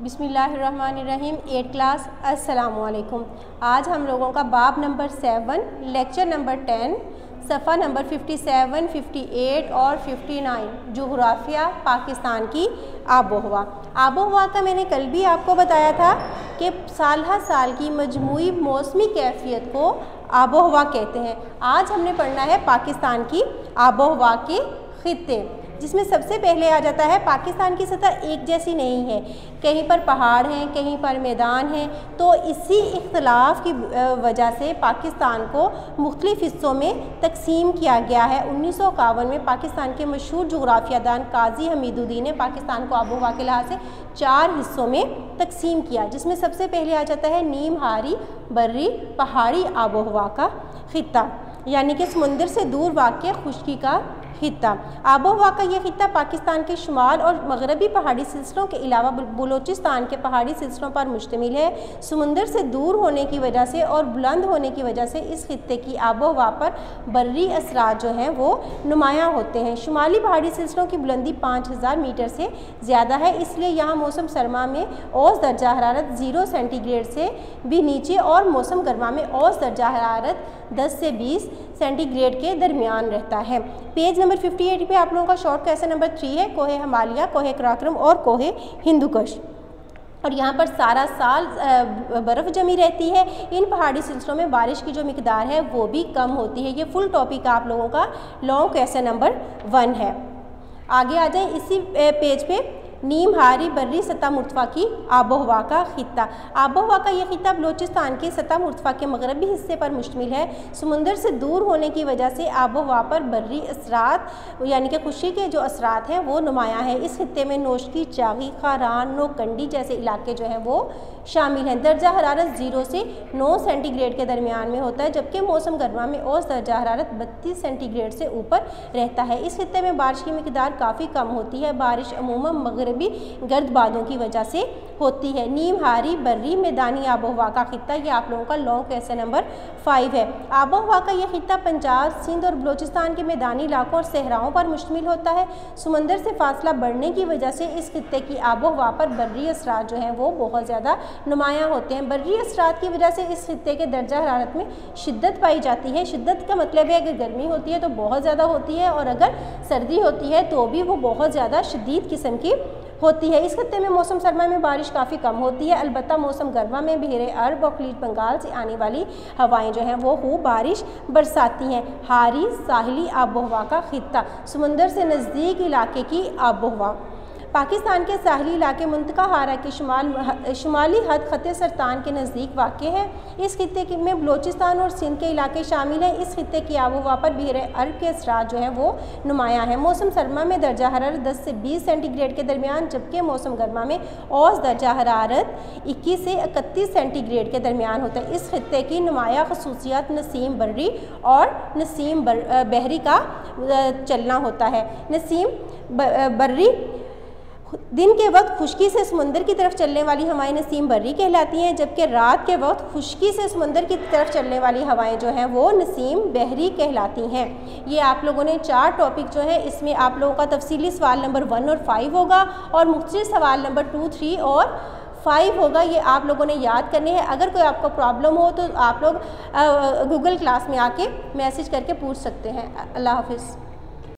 बिस्मिल्लाहिर्रहमानिर्रहीम 8 क्लास अस्सलामुअलैकुम। आज हम लोगों का बाब नंबर 7 लेक्चर नंबर 10 सफ़ा नंबर 57, 58 और 59 जुग़राफ़िया पाकिस्तान की आबोहवा। आबोहवा का मैंने कल भी आपको बताया था कि साल हर साल की मजमूई मौसमी कैफियत को आबोहवा कहते हैं। आज हमने पढ़ना है पाकिस्तान की आबोहवा के खित्ते, जिसमें सबसे पहले आ जाता है पाकिस्तान की सतह एक जैसी नहीं है, कहीं पर पहाड़ हैं, कहीं पर मैदान हैं। तो इसी इख्तलाफ की वजह से पाकिस्तान को मुख्तलिफ़ हिस्सों में तकसीम किया गया है। 1951 में पाकिस्तान के मशहूर जुग़राफ़ियादान काजी हमीदुद्दीन ने पाकिस्तान को आबोहवा के लिहाज से 4 हिस्सों में तकसीम किया, जिसमें सबसे पहले आ जाता है नीमहारी बर्री पहाड़ी आबोहवा का खित्ता, यानी कि समुंदर से दूर वाक़या खुश्की का खित्ता। आबोहवा का यह खित्ता पाकिस्तान के शुमाल और मगरबी पहाड़ी सिलसिलों के अलावा बलूचिस्तान के पहाड़ी सिलसिलों पर मुश्तमिल है। समुंदर से दूर होने की वजह से और बुलंद होने की वजह से इस खित्ते की आबोहवा पर बर्री असरात जो हैं वो नुमायाँ होते हैं। शुमाली पहाड़ी सिलसिलों की बुलंदी 5000 मीटर से ज़्यादा है, इसलिए यहाँ मौसम सरमा में औसत दर्जा हरारत 0 सेंटीग्रेड से भी नीचे और मौसम गर्मा में औसत दर्जा हरारत 10 से 20 सेंटीग्रेड के दरमियान रहता है। पेज नंबर 58 पे आप लोगों का शॉर्ट क्वेश्चन नंबर 3 है कोहे हिमालय, कोहे कराक्रम और कोहे हिंदुकुश। और यहाँ पर सारा साल बर्फ़ जमी रहती है। इन पहाड़ी सिलसिलों में बारिश की जो मिकदार है वो भी कम होती है। ये फुल टॉपिक आप लोगों का लॉन्ग क्वेश्चन नंबर 1 है। आगे आ जाए इसी पेज पे नीमहारी बर्री सतह मुर्तफ़ा की आबोहवा का खित्ता। आबोहवा का यह खित्ता बलूचिस्तान के सतह मुर्तफ़ा के मगरबी हिस्से पर मुश्तमिल है। समुंदर से दूर होने की वजह से आबोहवा पर बर्री असरात यानी कि खुशी के जो असरात हैं वो नुमायाँ हैं। इस खित्ते में नोशकी, चागी, खारान, नोकंडी जैसे इलाके जो हैं वो शामिल हैं। दर्जा हरारत 0 से 9 सेंटीग्रेड के दरमियान में होता है, जबकि मौसम गर्मा में औसत दर्जा हरारत 32 सेंटीग्रेड से ऊपर रहता है। इस खित्ते में बारिश की मिकदार काफ़ी कम होती है। बारिश अमूमन मगरबी गर्द बादों की वजह से होती है। नीमहारी बर्री मैदानी आबोहवा का खित्ता, ये आप लोगों का लॉन्ग क्वेश्चन नंबर 5 है। आबोहवा का यह खित्ता पंजाब, सिंध और बलूचिस्तान के मैदानी इलाकों और सहराओं पर मुश्तमिल होता है। समंदर से फासला बढ़ने की वजह से इस खित्ते की आबोहवा पर बर्री असरात जो हैं वो बहुत ज़्यादा नुमायाँ होते हैं। बर्री असरात की वजह से इस खित्ते के दर्जा हरारत में शिद्दत पाई जाती है। शिद्दत का मतलब है अगर गर्मी होती है तो बहुत ज़्यादा होती है, और अगर सर्दी होती है तो भी वो बहुत ज़्यादा शदीद किस्म की होती है। इस खित्ते में मौसम सरमा में बारिश काफ़ी कम होती है। अलबत्ता मौसम गर्मा में बहरे अरब और खलीज बंगाल से आने वाली हवाएं जो हैं वो खूब बारिश बरसाती हैं। हारी साहिली आबोहवा का खित्ता, समुंदर से नज़दीक इलाके की आबोहवा। पाकिस्तान के साहली इलाके मुंतका हारा के शुमाली हद ख़त्े सरतान के नज़दीक वाक़ है। इस खित्ते में बलूचिस्तान और सिंध के इलाके शामिल हैं। इस खित्ते की आबोहवा पर बहरे अरब के असरात जो हैं वो नुमायाँ हैं। मौसम सरमा में दर्जा हरारत 10 से 20 सेंटीग्रेड के दरमियान, जबकि मौसम गर्मा में औसत दर्जा हरारत 21 से 31 सेंटीग्रेड के दरमियान होता है। इस खित्ते की नुमाया खसूसियत नसीम बर्री और नसीम बहरी का चलना होता है। नसीम बर्री दिन के वक्त खुश्की से समुंदर की तरफ चलने वाली हवाएं नसीम बर्री कहलाती हैं, जबकि रात के वक्त खुश्की से समुंदर की तरफ चलने वाली हवाएं जो हैं वो नसीम बहरी कहलाती हैं। ये आप लोगों ने 4 टॉपिक जो है इसमें आप लोगों का तफसीली सवाल नंबर 1 और 5 होगा, और मुख्तलिफ सवाल नंबर 2, 3 और 5 होगा। ये आप लोगों ने याद करने हैं। अगर कोई आपको प्रॉब्लम हो तो आप लोग गूगल क्लास में आके मैसेज करके पूछ सकते हैं। अल्लाह हाफिज़।